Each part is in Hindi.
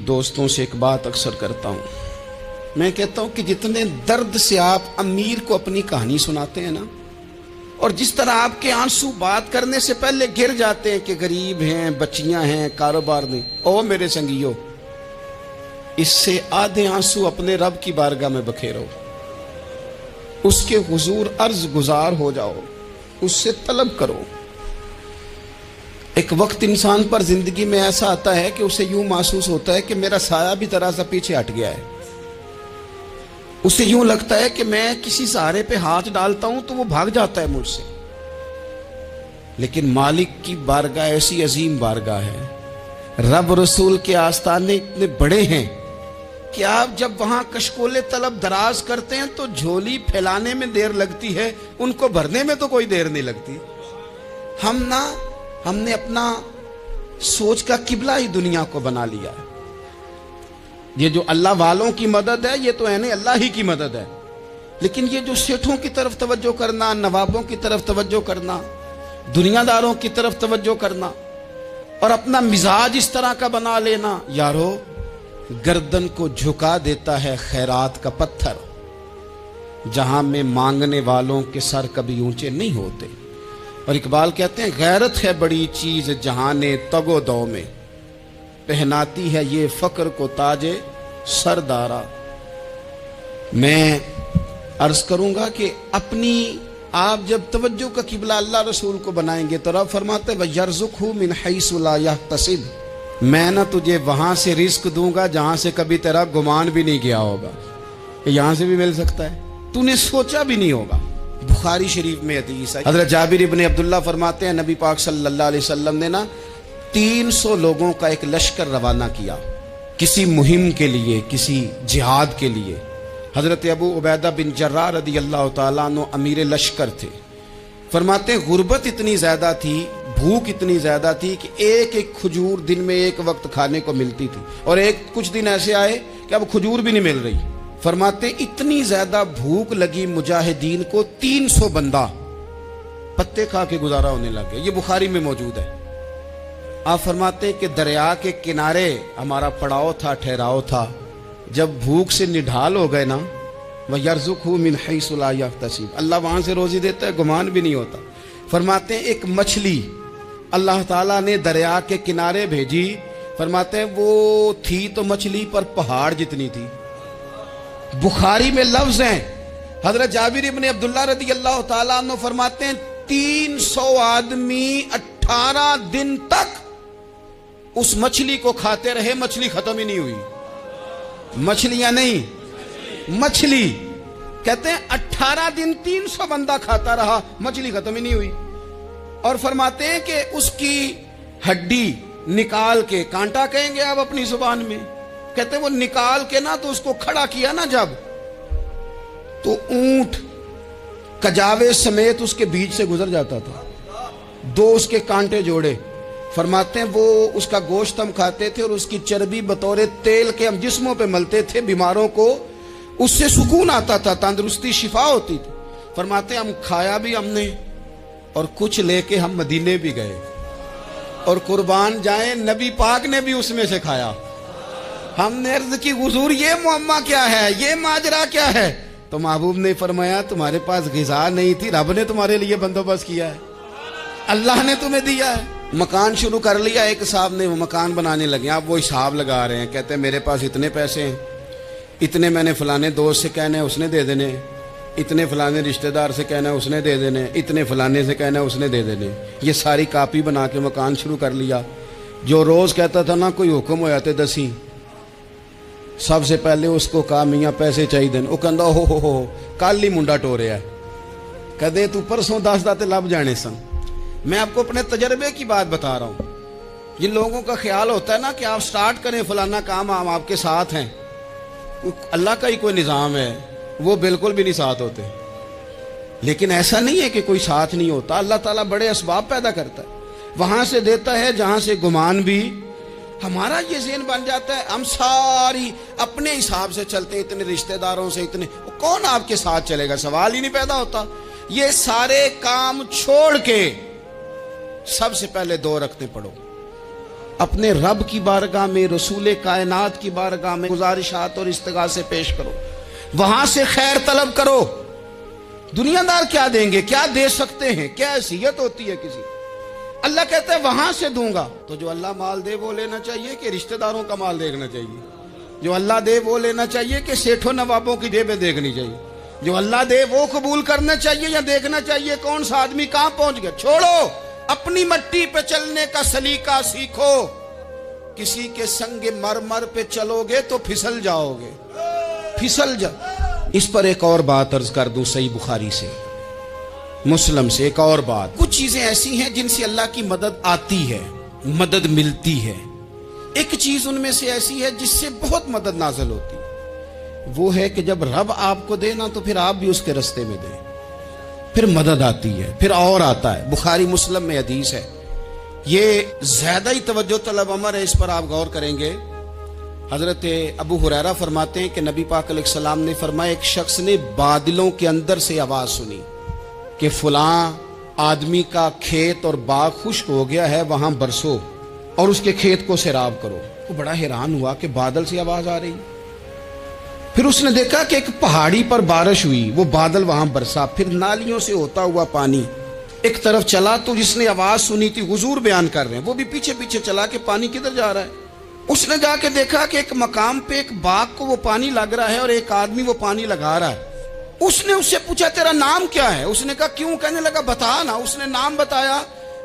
दोस्तों से एक बात अक्सर करता हूँ। मैं कहता हूँ कि जितने दर्द से आप अमीर को अपनी कहानी सुनाते हैं ना, और जिस तरह आपके आंसू बात करने से पहले गिर जाते हैं कि गरीब हैं, बच्चियां हैं, कारोबार नहीं, ओ मेरे संगियो, इससे आधे आंसू अपने रब की बारगाह में बखेरो, उसके हुजूर अर्ज गुजार हो जाओ, उससे तलब करो। एक वक्त इंसान पर जिंदगी में ऐसा आता है कि उसे यूं महसूस होता है कि मेरा साया भी जरा सा पीछे हट गया है। उसे यूं लगता है कि मैं किसी सहारे पे हाथ डालता हूं तो वो भाग जाता है मुझसे। लेकिन मालिक की बारगाह ऐसी अजीम बारगाह है, रब रसूल के आस्ताने इतने बड़े हैं कि आप जब वहां कशकोले तलब दराज करते हैं तो झोली फैलाने में देर लगती है, उनको भरने में तो कोई देर नहीं लगती। हमने अपना सोच का किबला ही दुनिया को बना लिया है। ये जो अल्लाह वालों की मदद है, ये तो है नहीं, अल्लाह ही की मदद है। लेकिन ये जो सेठों की तरफ तवज्जो करना, नवाबों की तरफ तवज्जो करना, दुनियादारों की तरफ तवज्जो करना और अपना मिजाज इस तरह का बना लेना, यारो गर्दन को झुका देता है खैरात का पत्थर, जहां में मांगने वालों के सर कभी ऊंचे नहीं होते। और इकबाल कहते हैं, गैरत है बड़ी चीज जहाने तगो दो में, पहनाती है ये फक्र को ताजे सरदारा। मैं अर्ज करूंगा कि अपनी आप जब तवज्जो का किबला अल्लाह रसूल को बनाएंगे तो रब फरमाते वयर्ज़ुक़हु मिन हैसु ला यहतसिब, मैं ना तुझे वहां से रिस्क दूंगा जहां से कभी तेरा गुमान भी नहीं गया होगा कि यहां से भी मिल सकता है, तूने सोचा भी नहीं होगा। बुखारी शरीफ में हदीस है, हज़रत जाबिर इब्न अब्दुल्लाह फरमाते हैं नबी पाक सल्लल्लाहु अलैहि वसल्लम ने ना 300 लोगों का एक लश्कर रवाना किया किसी मुहिम के लिए, किसी जिहाद के लिए। हजरत अबू उबैदा बिन जर्राह रदी अल्लाह तआला अन्हु अमीर लश्कर थे। फरमाते हैं गुर्बत इतनी ज्यादा थी, भूख इतनी ज्यादा थी कि एक एक खजूर दिन में एक वक्त खाने को मिलती थी, और कुछ दिन ऐसे आए कि अब खजूर भी नहीं मिल रही। फरमाते इतनी ज्यादा भूख लगी मुजाहिदीन को, 300 बंदा पत्ते खा के गुजारा होने लगे। ये बुखारी में मौजूद है। आप फरमाते कि दरिया के किनारे हमारा पड़ाव था, ठहराव था। जब भूख से निढाल हो गए ना, वयर्ज़ुक़हु मिन हैसु ला यहतसिब, अल्लाह वहां से रोजी देता है, गुमान भी नहीं होता। फरमाते हैं एक मछली अल्लाह ताला ने दरिया के किनारे भेजी। फरमाते हैं वो थी तो मछली पर पहाड़ जितनी थी। बुखारी में लफ्ज हैं, हजरत जाबिर इब्न अब्दुल्लाह रदी अल्लाह ताला अन्हु फरमाते हैं 300 आदमी 18 दिन तक उस मछली को खाते रहे, मछली खत्म ही नहीं हुई। मछलियां नहीं, मछली। कहते हैं 18 दिन 300 बंदा खाता रहा, मछली खत्म ही नहीं हुई। और फरमाते हैं कि उसकी हड्डी निकाल के, कांटा कहेंगे आप अपनी जुबान में, कहते हैं वो निकाल के ना तो उसको खड़ा किया ना जब, तो ऊंट कजावे समेत उसके बीच से गुजर जाता था, 2 उसके कांटे जोड़े। फरमाते हैं वो उसका गोश्त हम खाते थे और उसकी चर्बी बतौर तेल के हम जिस्मों पे मलते थे, बीमारों को उससे सुकून आता था, तंदुरुस्ती शिफा होती थी। फरमाते हैं हम खाया भी हमने, और कुछ लेके हम मदीने भी गए, और कुर्बान जाए नबी पाक ने भी उसमें से खाया। हमने अर्ज की हुजूर ये मुअम्मा क्या है, ये माजरा क्या है? तो महबूब ने फरमाया तुम्हारे पास ग़िज़ा नहीं थी, रब ने तुम्हारे लिए बंदोबस्त किया है, अल्लाह ने तुम्हें दिया है। मकान शुरू कर लिया एक साहब ने, वो मकान बनाने लगे। आप वो हिसाब लगा रहे हैं, कहते हैं मेरे पास इतने पैसे हैं, इतने मैंने फलाने दोस्त से कहना है उसने दे देने, इतने फलाने रिश्तेदार से कहना है उसने दे देने, इतने फलाने से कहना है उसने दे देने। ये सारी कापी बना के मकान शुरू कर लिया। जो रोज कहता था ना कोई हुक्म हो जाते 10, सबसे पहले उसको कहा मियाँ पैसे चाहिए। वो कहता हो कल ही मुंडा टोरिया है, कदे तू परसों 10 दाते लब जाने सन। मैं आपको अपने तजर्बे की बात बता रहा हूँ। जिन लोगों का ख्याल होता है ना कि आप स्टार्ट करें फलाना काम, हम आपके साथ हैं, अल्लाह का ही कोई निज़ाम है, वो बिल्कुल भी नहीं साथ होते। लेकिन ऐसा नहीं है कि कोई साथ नहीं होता, अल्लाह ताला बड़े असबाब पैदा करता है, वहां से देता है जहां से गुमान भी। हमारा ये ज़हन बन जाता है, हम सारी अपने हिसाब से चलते हैं, इतने रिश्तेदारों से, इतने, कौन आपके साथ चलेगा? सवाल ही नहीं पैदा होता। ये सारे काम छोड़ के सबसे पहले 2 रखते पढ़ो। अपने रब की बारगाह में, रसूल कायनात की बारगाह में गुजारिशात और इस्तिगासे पेश करो, वहां से खैर तलब करो। दुनियादार क्या देंगे, क्या दे सकते हैं, क्या हैसियत होती है किसी। अल्लाह कहता है वहां से दूंगा। तो जो अल्लाह माल दे वो लेना चाहिए कि रिश्तेदारों का माल देखना चाहिए? जो अल्लाह दे वो लेना चाहिए कि सेठों नवाबों की जेबें देखनी चाहिए? जो अल्लाह दे वो कबूल करना चाहिए या देखना चाहिए कौन सा आदमी कहां पहुंच गया? छोड़ो, अपनी मट्टी पे चलने का सलीका सीखो। किसी के संग मरमर पे चलोगे तो फिसल जाओगे, फिसल जा। इस पर एक और बात अर्ज कर दूं, सही बुखारी से, मुस्लिम से एक और बात। कुछ चीजें ऐसी हैं जिनसे अल्लाह की मदद आती है, मदद मिलती है। एक चीज उनमें से ऐसी है जिससे बहुत मदद नाज़िल होती है। वो है कि जब रब आपको दे ना तो फिर आप भी उसके रास्ते में दें, फिर मदद आती है, फिर और आता है। बुखारी मुस्लिम में हदीस है, ये ज्यादा ही तवज्जो तलब अमर है, इस पर आप गौर करेंगे। हजरत अबू हुरैरा फरमाते हैं कि नबी पाक अलैहिस्सलाम ने फरमाया, एक शख्स ने बादलों के अंदर से आवाज सुनी कि फलां आदमी का खेत और बाग खुश्क हो गया है, वहां बरसो और उसके खेत को सैराब करो। वो बड़ा हैरान हुआ कि बादल से आवाज आ रही। फिर उसने देखा कि एक पहाड़ी पर बारिश हुई, वो बादल वहां बरसा, फिर नालियों से होता हुआ पानी एक तरफ चला। तो जिसने आवाज सुनी थी, हुजूर बयान कर रहे हैं, वो भी पीछे पीछे चला कि पानी किधर जा रहा है। उसने जाके देखा कि एक मकाम पे एक बाग को वो पानी लग रहा है और एक आदमी वो पानी लगा रहा है। उसने उससे पूछा तेरा नाम क्या है? उसने कहा क्यों? कहने लगा बता ना। उसने नाम बताया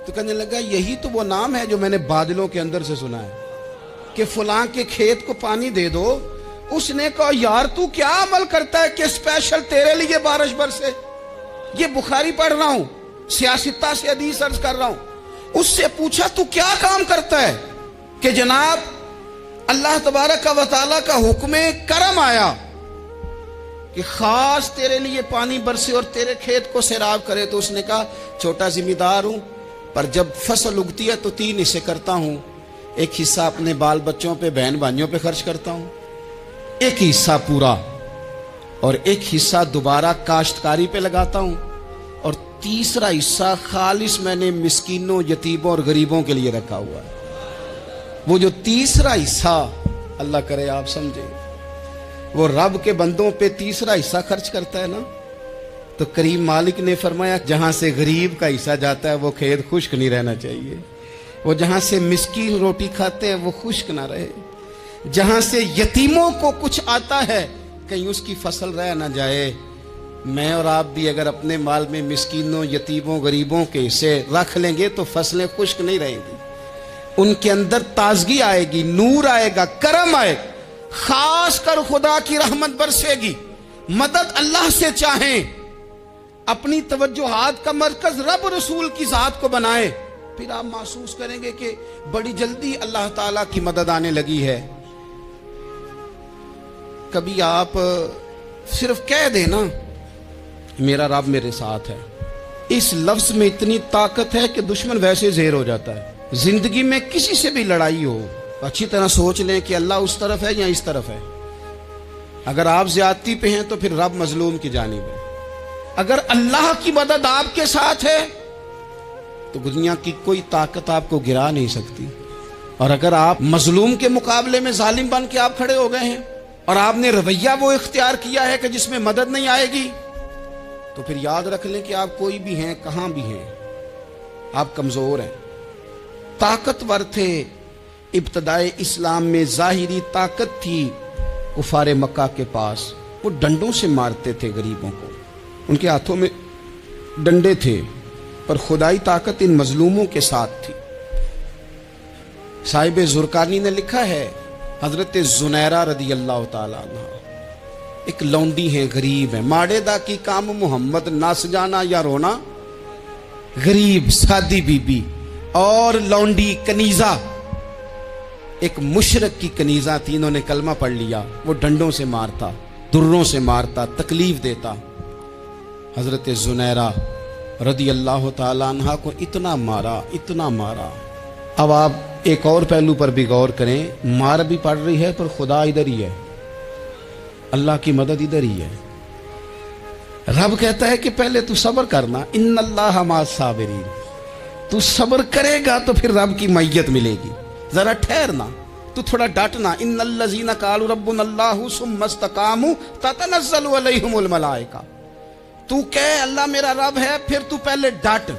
तो कहने लगा यही तो वो नाम है जो मैंने बादलों के अंदर से सुना है कि फलां के खेत को पानी दे दो। उसने कहा यार तू क्या अमल करता है कि स्पेशल तेरे लिए बारिश बरसे? ये बुखारी पढ़ रहा हूं, सियासता से हदीस अर्ज कर रहा हूं। उससे पूछा तू क्या काम करता है कि जनाब अल्लाह तबारक व तआला का हुक्म करम आया कि खास तेरे लिए पानी बरसे और तेरे खेत को सैराब करे। तो उसने कहा छोटा जिम्मेदार हूं, पर जब फसल उगती है तो 3 हिस्से करता हूं। एक हिस्सा अपने बाल बच्चों पे, बहन भाइयों पे खर्च करता हूं, एक हिस्सा पूरा, और एक हिस्सा दोबारा काश्तकारी पे लगाता हूं, और तीसरा हिस्सा खालिस मैंने मिस्कीनों, यतीमों और गरीबों के लिए रखा हुआ है। वो जो तीसरा हिस्सा, अल्लाह करे आप समझे, वो रब के बंदों पे तीसरा हिस्सा खर्च करता है ना, तो करीम मालिक ने फरमाया जहां से गरीब का हिस्सा जाता है वो खेत खुश्क नहीं रहना चाहिए। वो जहां से मिस्कीन रोटी खाते हैं वो खुश्क ना रहे। जहां से यतीमों को कुछ आता है कहीं उसकी फसल रह ना जाए। मैं और आप भी अगर अपने माल में मिस्कीनों, यतीमों, गरीबों के हिस्से रख लेंगे तो फसलें खुश्क नहीं रहेंगी, उनके अंदर ताजगी आएगी, नूर आएगा, करम आएगा, खास कर खुदा की रहमत बरसेगी। मदद अल्लाह से चाहें, अपनी तवज्जुहात का मरकज रब रसूल की जात को बनाए, फिर आप महसूस करेंगे कि बड़ी जल्दी अल्लाह ताला की मदद आने लगी है। कभी आप सिर्फ कह देना मेरा रब मेरे साथ है, इस लफ्ज में इतनी ताकत है कि दुश्मन वैसे ज़ेर हो जाता है। जिंदगी में किसी से भी लड़ाई हो, अच्छी तरह सोच लें कि अल्लाह उस तरफ है या इस तरफ है। अगर आप ज्यादती पे हैं तो फिर रब मजलूम की जानिब है। अगर अल्लाह की मदद आपके साथ है तो दुनिया की कोई ताकत आपको गिरा नहीं सकती। और अगर आप मजलूम के मुकाबले में जालिम बन के आप खड़े हो गए हैं और आपने रवैया वो इख्तियार किया है कि जिसमें मदद नहीं आएगी, तो फिर याद रख लें कि आप कोई भी हैं, कहां भी हैं, आप कमजोर हैं। ताकतवर थे इब्तदाए इस्लाम में, जाहिरी ताकत थी कुफारे मक्का के पास, वो डंडों से मारते थे गरीबों को, उनके हाथों में डंडे थे, पर खुदाई ताकत इन मजलूमों के साथ थी। साहिब जुरकानी ने लिखा है, हजरत जुनैरा रदी अल्लाह ताला अन्हा एक लौंडी है, गरीब है, माड़ेदा की काम मोहम्मद ना सजाना या रोना, गरीब सादी बीबी और लौंडी कनीजा, एक मुशरक की कनीजा थी, इन्होंने कलमा पढ़ लिया। वो डंडों से मारता, दुर्रों से मारता, तकलीफ देता। हजरत जुनैरा रदी अल्लाह ताला अन्हा को इतना मारा, इतना मारा। अब आप एक और पहलू पर भी गौर करें, मार भी पड़ रही है पर खुदा इधर ही है, अल्लाह की मदद इधर ही है। रब कहता है कि पहले तू सब्र करना, इन्नल्लाह मास साबिरीन, तू सब्र करेगा तो फिर रब की मैयत मिलेगी, जरा ठहरना, तू थोड़ा डटना। इन्नल्लज़ीना क़ालू रब्बुनल्लाहु सुम्मा इस्तक़ामू ततनज़्ज़लु अलैहिमुल मलाइका। तू कह अल्लाह मेरा रब है, फिर तू पहले डट,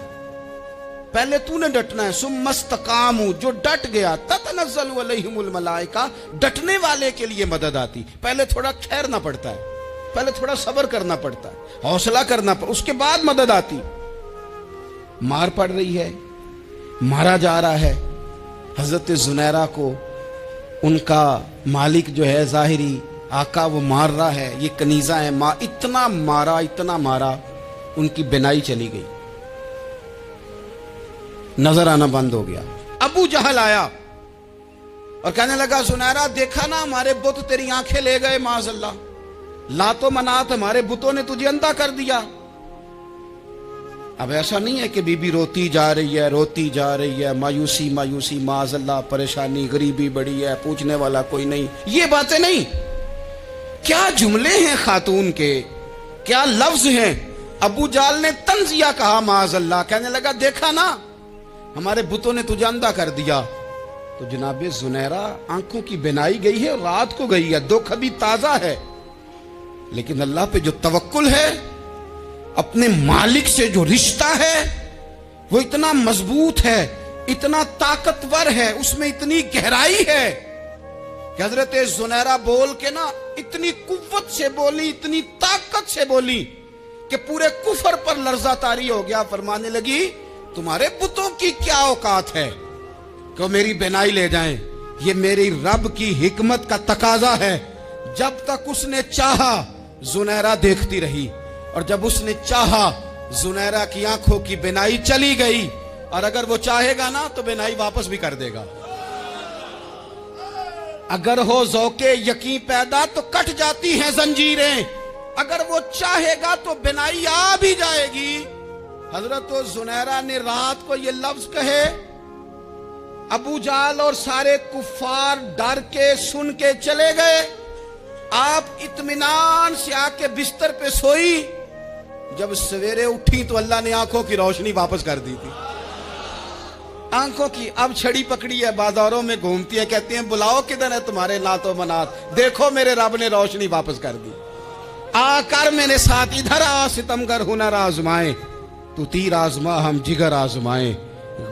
पहले तूने डटना है। सुम्मा इस्तक़ामू, जो डट गया, ततनज़्ज़लु अलैहिमुल मलाइका, डटने वाले के लिए मदद आती। पहले थोड़ा ठहरना पड़ता है, पहले थोड़ा सब्र करना पड़ता है, हौसला करना पड़ता, उसके बाद मदद आती। मार पड़ रही है, मारा जा रहा है। हजरत जुनैरा को उनका मालिक जो है ज़ाहिरी आका वो मार रहा है। ये कनीज़ा है, इतना मारा, उनकी बिनाई चली गई, नजर आना बंद हो गया। अबू जहल आया और कहने लगा जुनैरा देखा ना हमारे बुत तेरी आंखें ले गए, माज़अल्लाह, लातो मनात हमारे बुतों ने तुझे अंधा कर दिया। अब ऐसा नहीं है कि बीबी रोती जा रही है, मायूसी, माज़अल्लाह, परेशानी, गरीबी बड़ी है, पूछने वाला कोई नहीं, ये बातें नहीं। क्या जुमले हैं खातून के, क्या लफ्ज हैं। अबू जाल ने तंजिया कहा माज़अल्लाह, कहने लगा देखा ना हमारे बुतों ने तुझे अंधा कर दिया। तो जनाबे जुनैरा आंखों की बिनाई गई है, रात को गई है, दुख अभी ताजा है, लेकिन अल्लाह पे जो तवक्कुल है, अपने मालिक से जो रिश्ता है वो इतना मजबूत है, इतना ताकतवर है, उसमें इतनी गहराई है कि हजरत जुनैरा बोल के ना इतनी कुव्वत से बोली, इतनी ताकत से बोली कि पूरे कुफर पर लर्जा तारी हो गया। फरमाने लगी तुम्हारे बुतों की क्या औकात है कि मेरी बिनाई ले जाएं, ये मेरी रब की हिकमत का तकाजा है। जब तक उसने चाहा जुनैरा देखती रही, और जब उसने चाहा जुनैरा की आंखों की बिनाई चली गई, और अगर वो चाहेगा ना तो बिनाई वापस भी कर देगा। अगर हो ज़ौके यकीन पैदा तो कट जाती हैं जंजीरें, अगर वो चाहेगा तो बिनाई आ भी जाएगी। हजरत जुनैरा ने रात को ये लफ्ज कहे, अबू जाल और सारे कुफ्फार डर के सुन के चले गए। आप इत्मीनान से आके बिस्तर पे सोई। जब सवेरे उठी तो अल्लाह ने आंखों की रोशनी वापस कर दी थी। आंखों की अब छड़ी पकड़ी है, बाजारों में घूमती है, कहती हैं बुलाओ किधर है तुम्हारे लातो मनात, देखो मेरे रब ने रोशनी वापस कर दी। आकर मेरे साथ इधर आ, सितमगर हुनर आजमाए, तू तीर आजमा हम जिगर आजमाए।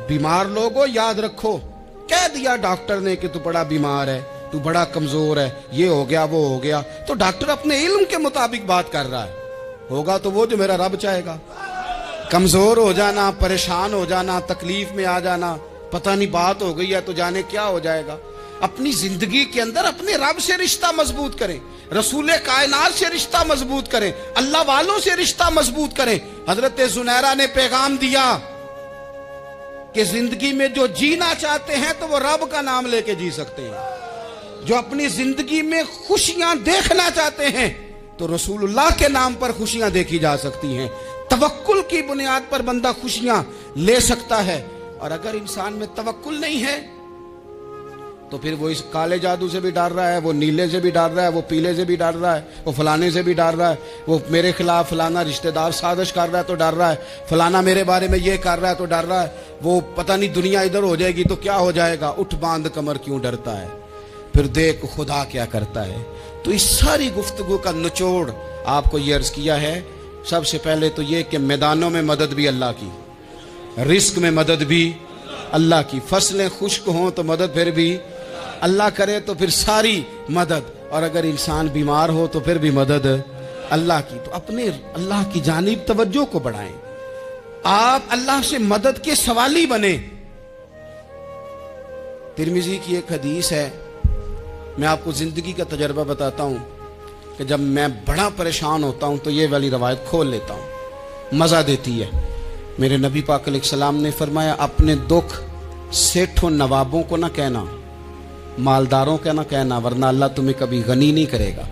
बीमार लोगों याद रखो, कह दिया डॉक्टर ने कि तू बड़ा बीमार है, तू बड़ा कमजोर है, ये हो गया वो हो गया, तो डॉक्टर अपने इल्म के मुताबिक बात कर रहा है, होगा तो वो जो मेरा रब चाहेगा। कमजोर हो जाना, परेशान हो जाना, तकलीफ में आ जाना, पता नहीं बात हो गई है तो जाने क्या हो जाएगा। अपनी जिंदगी के अंदर अपने रब से रिश्ता मजबूत करें, रसूले कायनात से रिश्ता मजबूत करें, अल्लाह वालों से रिश्ता मजबूत करें। हजरत जुनैरा ने पैगाम दिया कि जिंदगी में जो जीना चाहते हैं तो वो रब का नाम लेके जी सकते हैं। जो अपनी जिंदगी में खुशियां देखना चाहते हैं तो रसूलुल्लाह के नाम पर खुशियां देखी जा सकती हैं। तवक्कुल की बुनियाद पर बंदा खुशियां ले सकता है। और अगर इंसान में तवक्कुल नहीं है तो फिर वो इस काले जादू से भी डर रहा है, वो नीले से भी डर रहा है, वो पीले से भी डर रहा है, वो फलाने से भी डर रहा है, वो मेरे खिलाफ फलाना रिश्तेदार साजिश कर रहा है तो डर रहा है, फलाना मेरे बारे में ये कर रहा है तो डर रहा है, वो पता नहीं दुनिया इधर हो जाएगी तो क्या हो जाएगा, उठ बांध कमर क्यों डरता है, फिर देख खुदा क्या करता है। तो इस सारी गुफ्तगू का निचोड़ आपको ये अर्ज किया है। सबसे पहले तो ये कि मैदानों में मदद भी अल्लाह की, रिस्क में मदद भी अल्लाह की, फसलें खुश्क हों तो मदद फिर भी अल्लाह करे, तो फिर सारी मदद, और अगर इंसान बीमार हो तो फिर भी मदद अल्लाह की। तो अपने अल्लाह की जानिब तवज्जो को बढ़ाएं, आप अल्लाह से मदद के सवाली बने। तिरमिजी की एक हदीस है, मैं आपको जिंदगी का तजर्बा बताता हूं कि जब मैं बड़ा परेशान होता हूं तो ये वाली रवायत खोल लेता हूं, मजा देती है। मेरे नबी पाक अलैहिस्सलाम ने फरमाया, अपने दुख सेठों नवाबों को ना कहना, मालदारों का ना कहना, वरना अल्लाह तुम्हें कभी गनी नहीं करेगा।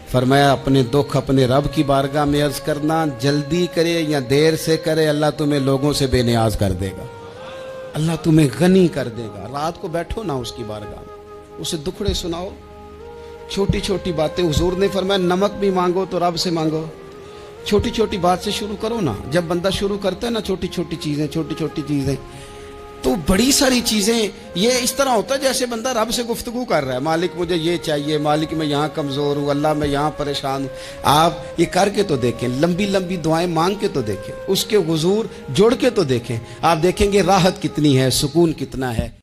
फरमाया अपने दुख अपने रब की बारगाह में अर्ज करना, जल्दी करे या देर से करे अल्लाह तुम्हें लोगों से बेनियाज कर देगा, अल्लाह तुम्हें गनी कर देगा। रात को बैठो ना उसकी बारगाह में, उसे दुखड़े सुनाओ, छोटी छोटी बातें। हुजूर ने फरमाया नमक भी मांगो तो रब से मांगो, छोटी छोटी बात से शुरू करो ना। जब बंदा शुरू करता है ना छोटी छोटी चीजें तो बड़ी सारी चीजें, ये इस तरह होता है जैसे बंदा रब से गुफ्तगू कर रहा है, मालिक मुझे ये चाहिए, मालिक मैं यहाँ कमजोर हूँ, अल्लाह मैं यहाँ परेशान हूँ। आप ये करके तो देखें, लंबी लंबी दुआएं मांग के तो देखें, उसके हुजूर जुड़ के तो देखें, आप देखेंगे राहत कितनी है, सुकून कितना है।